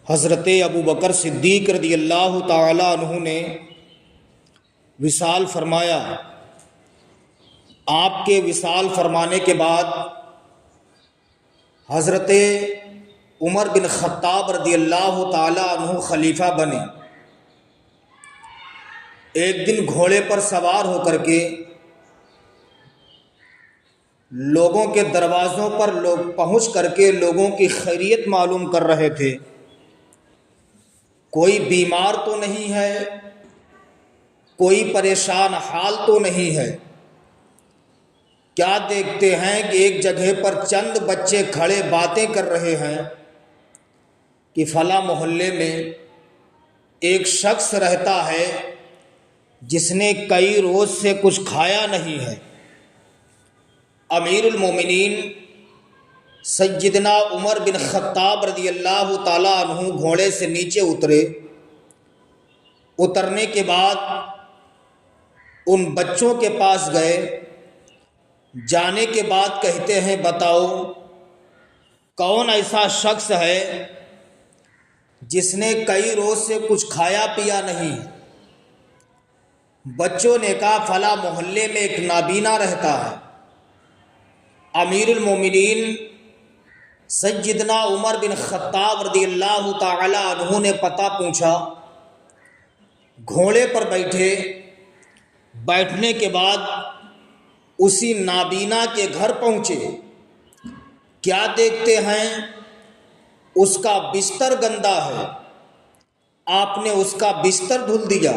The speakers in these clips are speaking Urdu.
حضرت ابو بکر صدیق رضی اللہ تعالی عنہ نے وصال فرمایا۔ آپ کے وصال فرمانے کے بعد حضرت عمر بن خطاب رضی اللہ تعالی عنہ خلیفہ بنے۔ ایک دن گھوڑے پر سوار ہو کر کے لوگوں کے دروازوں پر پہنچ کر کے لوگوں کی خیریت معلوم کر رہے تھے۔ کوئی بیمار تو نہیں ہے، کوئی پریشان حال تو نہیں ہے۔ کیا دیکھتے ہیں کہ ایک جگہ پر چند بچے کھڑے باتیں کر رہے ہیں کہ فلاں محلے میں ایک شخص رہتا ہے جس نے کئی روز سے کچھ کھایا نہیں ہے۔ امیر المومنین سیدنا عمر بن خطاب رضی اللہ تعالی عنہ گھوڑے سے نیچے اترے۔ اترنے کے بعد ان بچوں کے پاس گئے۔ جانے کے بعد کہتے ہیں بتاؤ کون ایسا شخص ہے جس نے کئی روز سے کچھ کھایا پیا نہیں؟ بچوں نے کہا فلاں محلے میں ایک نابینا رہتا ہے۔ امیر المومنین سیدنا عمر بن خطاب رضی اللہ تعالی عنہ نے پتہ پوچھا، گھوڑے پر بیٹھے۔ بیٹھنے کے بعد اسی نابینا کے گھر پہنچے۔ کیا دیکھتے ہیں اس کا بستر گندا ہے۔ آپ نے اس کا بستر دھل دیا،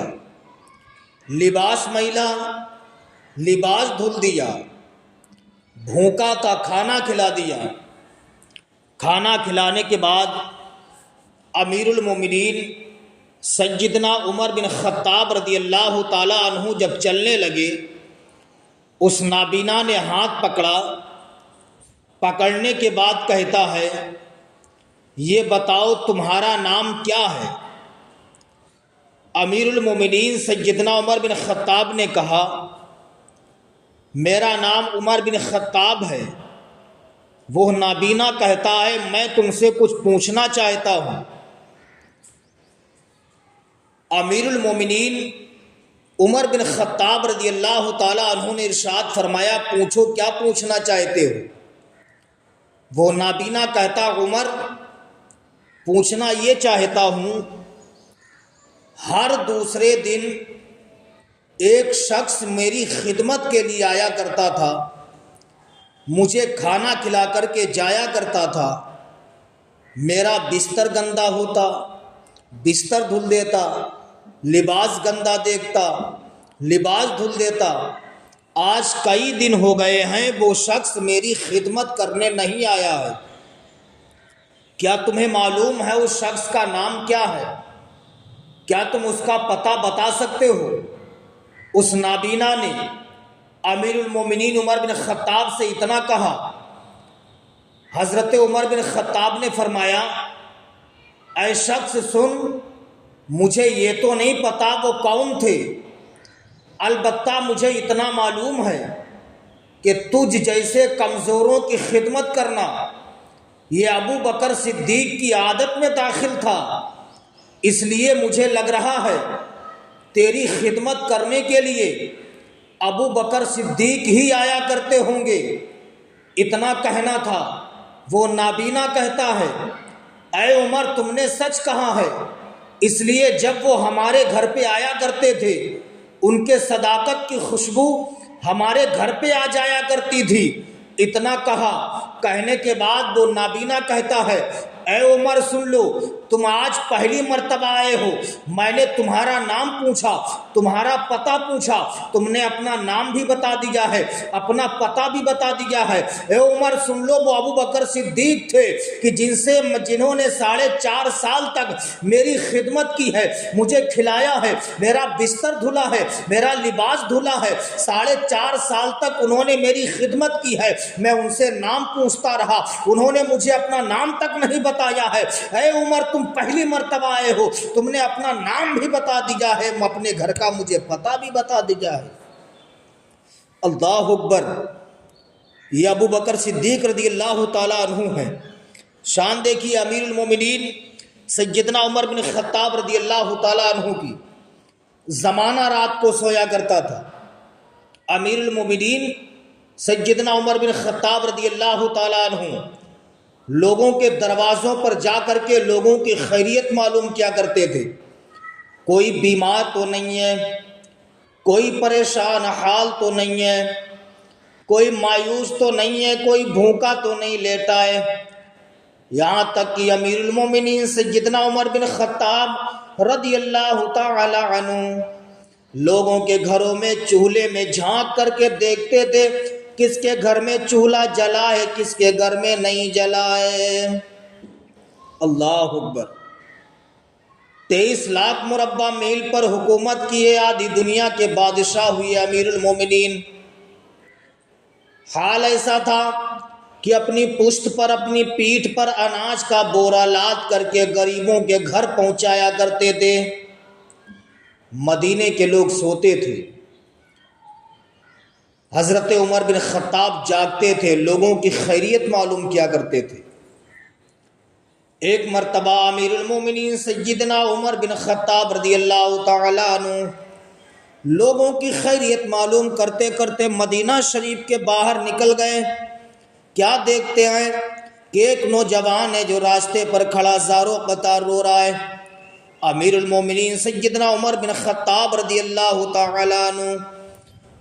لباس میلا، لباس دھل دیا، بھوکا کا کھانا کھلا دیا۔ کھانا کھلانے کے بعد امیر المومنین سیدنا عمر بن خطاب رضی اللہ تعالی عنہ جب چلنے لگے، اس نابینا نے ہاتھ پکڑا۔ پکڑنے کے بعد کہتا ہے یہ بتاؤ تمہارا نام کیا ہے؟ امیر المومنین سیدنا عمر بن خطاب نے کہا میرا نام عمر بن خطاب ہے۔ وہ نابینا کہتا ہے میں تم سے کچھ پوچھنا چاہتا ہوں۔ امیر المومنین عمر بن خطاب رضی اللہ تعالی عنہ نے ارشاد فرمایا پوچھو کیا پوچھنا چاہتے ہو؟ وہ نابینا کہتا عمر پوچھنا یہ چاہتا ہوں، ہر دوسرے دن ایک شخص میری خدمت کے لیے آیا کرتا تھا، مجھے کھانا کھلا کر کے جایا کرتا تھا۔ میرا بستر گندا ہوتا، بستر دھل دیتا، لباس گندا دیکھتا، لباس دھل دیتا۔ آج کئی دن ہو گئے ہیں وہ شخص میری خدمت کرنے نہیں آیا ہے۔ کیا تمہیں معلوم ہے اس شخص کا نام کیا ہے؟ کیا تم اس کا پتہ بتا سکتے ہو؟ اس نابینا نے امیر المومنین عمر بن خطاب سے اتنا کہا۔ حضرت عمر بن خطاب نے فرمایا اے شخص سن، مجھے یہ تو نہیں پتا وہ کون تھے، البتہ مجھے اتنا معلوم ہے کہ تجھ جیسے کمزوروں کی خدمت کرنا یہ ابو بکر صدیق کی عادت میں داخل تھا، اس لیے مجھے لگ رہا ہے تیری خدمت کرنے کے لیے ابو بکر صدیق ہی آیا کرتے ہوں گے۔ اتنا کہنا تھا۔ وہ نابینا کہتا ہے اے عمر تم نے سچ کہا ہے، اس لیے جب وہ ہمارے گھر پہ آیا کرتے تھے ان کے صداقت کی خوشبو ہمارے گھر پہ آ جایا کرتی تھی۔ اتنا کہا، کہنے کے بعد وہ نابینا کہتا ہے اے عمر سن لو، تم آج پہلی مرتبہ آئے ہو، میں نے تمہارا نام پوچھا، تمہارا پتہ پوچھا، تم نے اپنا نام بھی بتا دیا ہے، اپنا پتہ بھی بتا دیا ہے۔ اے عمر سن لو، وہ ابو بکر صدیق تھے کہ جنہوں نے 4.5 سال تک میری خدمت کی ہے، مجھے کھلایا ہے، میرا بستر دھلا ہے، میرا لباس دھلا ہے، 4.5 سال تک انہوں نے میری خدمت کی ہے۔ میں ان سے نام پوچھتا رہا، انہوں نے مجھے اپنا نام تک نہیں بتایا ہے۔ اے عمر تم پہلی مرتبہ آئے ہو، تم نے اپنا نام بھی بتا دیا ہے، اپنے گھر کا مجھے پتہ بھی بتا دیا ہے۔ اللہ اکبر! یہ ابو بکر صدیق رضی اللہ تعالی عنہ ہے۔ شان دیکھیے، امیر المومنین سیدنا عمر بن خطاب رضی اللہ تعالیٰ عنہ کی زمانہ رات کو سویا کرتا تھا۔ امیر المومنین سیدنا عمر بن خطاب رضی اللہ تعالیٰ عنہ لوگوں کے دروازوں پر جا کر کے لوگوں کی خیریت معلوم کیا کرتے تھے۔ کوئی بیمار تو نہیں ہے، کوئی پریشان حال تو نہیں ہے، کوئی مایوس تو نہیں ہے، کوئی بھوکا تو نہیں لیٹا ہے۔ یہاں تک کہ امیر المومنین سیدنا عمر بن خطاب رضی اللہ تعالی عنہ لوگوں کے گھروں میں چولہے میں جھانک کر کے دیکھتے تھے کس کے گھر میں چولہا جلا ہے، کس کے گھر میں نہیں جلا ہے۔ اللہ اکبر۔ 23 لاکھ مربع میل پر حکومت کی ہے، آدھی دنیا کے بادشاہ ہوئے امیر المومنین۔ حال ایسا تھا کہ اپنی پشت پر، اپنی پیٹھ پر اناج کا بورا لاد کر کے غریبوں کے گھر پہنچایا کرتے تھے۔ مدینے کے لوگ سوتے تھے، حضرت عمر بن خطاب جاگتے تھے، لوگوں کی خیریت معلوم کیا کرتے تھے۔ ایک مرتبہ امیر المومنین سیدنا عمر بن خطاب رضی اللہ تعالی عنہ لوگوں کی خیریت معلوم کرتے کرتے مدینہ شریف کے باہر نکل گئے۔ کیا دیکھتے ہیں کہ ایک نوجوان ہے جو راستے پر کھڑا زاروں قطار رو رہا ہے۔ امیر المومنین سیدنا عمر بن خطاب رضی اللہ تعالی عنہ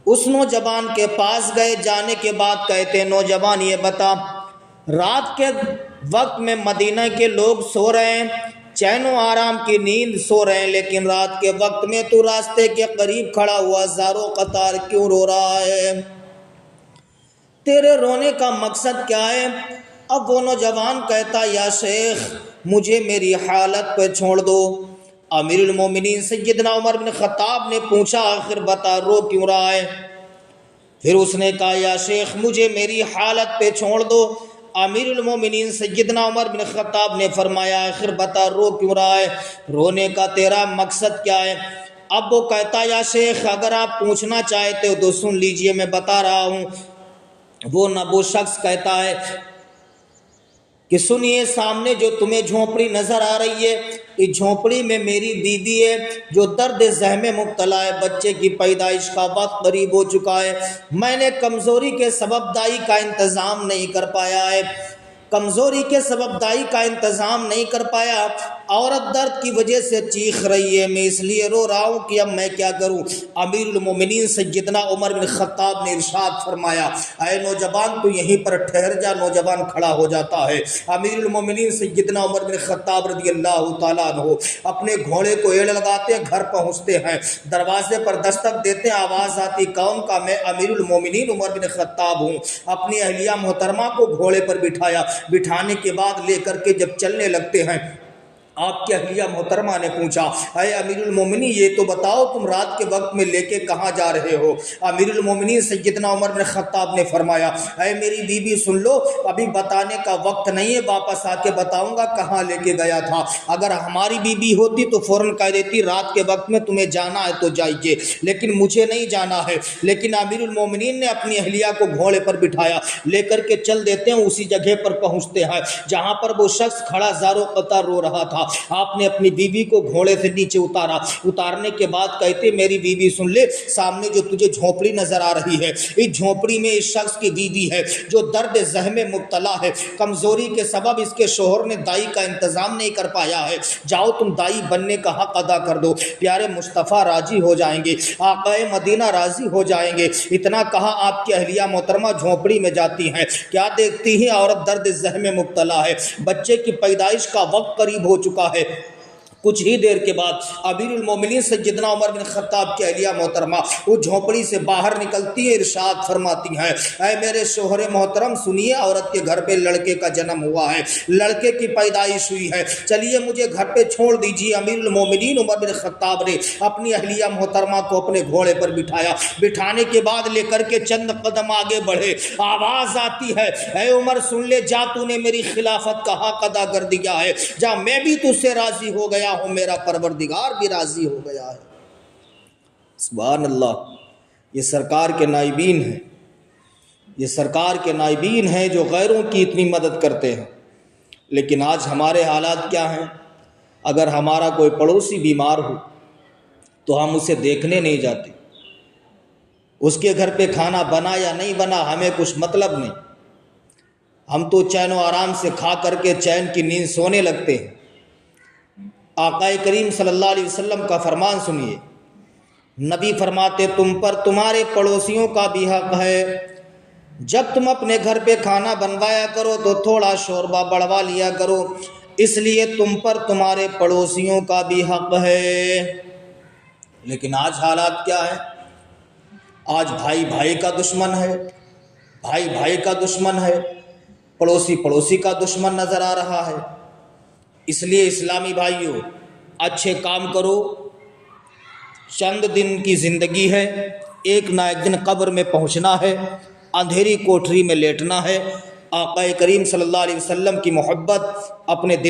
اس نوجوان کے پاس گئے، جانے کے بعد کہتے ہیں نوجوان یہ بتا، رات کے وقت میں مدینہ کے لوگ سو رہے ہیں، چین و آرام کی نیند سو رہے ہیں، لیکن رات کے وقت میں تو راستے کے قریب کھڑا ہوا زاروں قطار کیوں رو رہا ہے؟ تیرے رونے کا مقصد کیا ہے؟ اب وہ نوجوان کہتا یا شیخ مجھے میری حالت پہ چھوڑ دو۔ امیر المومنین سیدنا عمر بن خطاب نے پوچھا آخر بتا رو کیوں رہا ہے؟ پھر اس نے کہا یا شیخ مجھے میری حالت پہ چھوڑ دو۔ امیر المومنین سیدنا عمر بن خطاب نے فرمایا آخر بتا رو کیوں رہا ہے، رونے کا تیرا مقصد کیا ہے؟ اب وہ کہتا یا شیخ اگر آپ پوچھنا چاہتے ہو تو سن لیجئے میں بتا رہا ہوں۔ وہ شخص کہتا ہے کہ سنیے، سامنے جو تمہیں جھونپڑی نظر آ رہی ہے، اس جھونپڑی میں میری بیوی ہے جو درد ذہن میں مبتلا ہے، بچے کی پیدائش کا وقت قریب ہو چکا ہے، میں نے کمزوری کے سبب دائی کا انتظام نہیں کر پایا ہے، کمزوری کے سبب دائی کا انتظام نہیں کر پایا، عورت درد کی وجہ سے چیخ رہی ہے، میں اس لیے رو رہا ہوں کہ اب میں کیا کروں؟ امیر المومنین سیدنا عمر بن خطاب نے ارشاد فرمایا اے نوجوان تو یہیں پر ٹھہر جا۔ نوجوان کھڑا ہو جاتا ہے۔ امیر المومنین سیدنا عمر بن خطاب رضی اللہ تعالیٰ عنہ اپنے گھوڑے کو ایڑ لگاتے ہیں، گھر پہنچتے ہیں، دروازے پر دستک دیتے ہیں، آواز آتی کون کا؟ میں امیر المومنین عمر بن خطاب ہوں۔ اپنی اہلیہ محترمہ کو گھوڑے پر بٹھایا، بٹھانے کے بعد لے کر کے جب چلنے لگتے ہیں، آپ کی اہلیہ محترمہ نے پوچھا اے امیر المومنین یہ تو بتاؤ تم رات کے وقت میں لے کے کہاں جا رہے ہو؟ امیر المومنین سیدنا عمر بن خطاب نے فرمایا اے میری بیوی سن لو، ابھی بتانے کا وقت نہیں ہے، واپس آ کے بتاؤں گا کہاں لے کے گیا تھا۔ اگر ہماری بیوی ہوتی تو فوراً کہہ دیتی رات کے وقت میں تمہیں جانا ہے تو جائیے، لیکن مجھے نہیں جانا ہے۔ لیکن امیر المومنین نے اپنی اہلیہ کو گھوڑے پر بٹھایا، لے کر کے چل دیتے ہیں، اسی جگہ پر پہنچتے ہیں جہاں پر وہ شخص کھڑا زاروں قطار رو رہا تھا۔ آپ نے اپنی بیوی کو گھوڑے سے نیچے اتارا، اتارنے کے بعد کہتے میری بیوی سن لے، سامنے جو تجھے جھونپڑی نظر آ رہی ہے، اس جھونپڑی میں اس شخص کی بیوی ہے جو درد ذہن میں مبتلا ہے، کمزوری کے سبب اس کے شوہر نے دائی کا انتظام نہیں کر پایا ہے، جاؤ تم دائی بننے کا حق ادا کر دو، پیارے مصطفیٰ راضی ہو جائیں گے، آقا مدینہ راضی ہو جائیں گے۔ اتنا کہا آپ کی اہلیہ محترمہ جھونپڑی میں جاتی ہیں، کیا دیکھتی ہیں؟ عورت درد ذہن میں مبتلا ہے، بچے کی پیدائش کا وقت قریب ہو چکا ہے۔ کچھ ہی دیر کے بعد امیر المومنین سیدنا عمر بن خطاب کی اہلیہ محترمہ وہ جھونپڑی سے باہر نکلتی ہے، ارشاد فرماتی ہیں اے میرے شوہر محترم سنیے، عورت کے گھر پہ لڑکے کا جنم ہوا ہے، لڑکے کی پیدائش ہوئی ہے، چلیے مجھے گھر پہ چھوڑ دیجیے۔ امیر المومنین عمر بن خطاب نے اپنی اہلیہ محترمہ کو اپنے گھوڑے پر بٹھایا، بٹھانے کے بعد لے کر کے چند قدم آگے بڑھے، آواز آتی ہے اے عمر سن لے، جا تو نے میری خلافت کا حق ادا کر دیا ہے، جا میں بھی تجھ سے راضی ہو گیا ہوں، میرا پروردگار بھی راضی ہو گیا ہے۔ سبحان اللہ، یہ سرکار کے نائبین ہیں، یہ سرکار کے نائبین ہیں جو غیروں کی اتنی مدد کرتے ہیں۔ لیکن آج ہمارے حالات کیا ہیں؟ اگر ہمارا کوئی پڑوسی بیمار ہو تو ہم اسے دیکھنے نہیں جاتے، اس کے گھر پہ کھانا بنا یا نہیں بنا ہمیں کچھ مطلب نہیں، ہم تو چین و آرام سے کھا کر کے چین کی نیند سونے لگتے ہیں۔ آقا کریم صلی اللہ علیہ وسلم کا فرمان سنیے، نبی فرماتے تم پر تمہارے پڑوسیوں کا بھی حق ہے، جب تم اپنے گھر پہ کھانا بنوایا کرو تو تھوڑا شوربہ بڑھوا لیا کرو، اس لیے تم پر تمہارے پڑوسیوں کا بھی حق ہے۔ لیکن آج حالات کیا ہے؟ آج بھائی بھائی کا دشمن ہے، بھائی بھائی کا دشمن ہے، پڑوسی پڑوسی کا دشمن نظر آ رہا ہے۔ اس لیے اسلامی بھائیوں، اچھے کام کرو، چند دن کی زندگی ہے، ایک نہ ایک دن قبر میں پہنچنا ہے، اندھیری کوٹری میں لیٹنا ہے۔ آقا کریم صلی اللہ علیہ وسلم کی محبت اپنے دل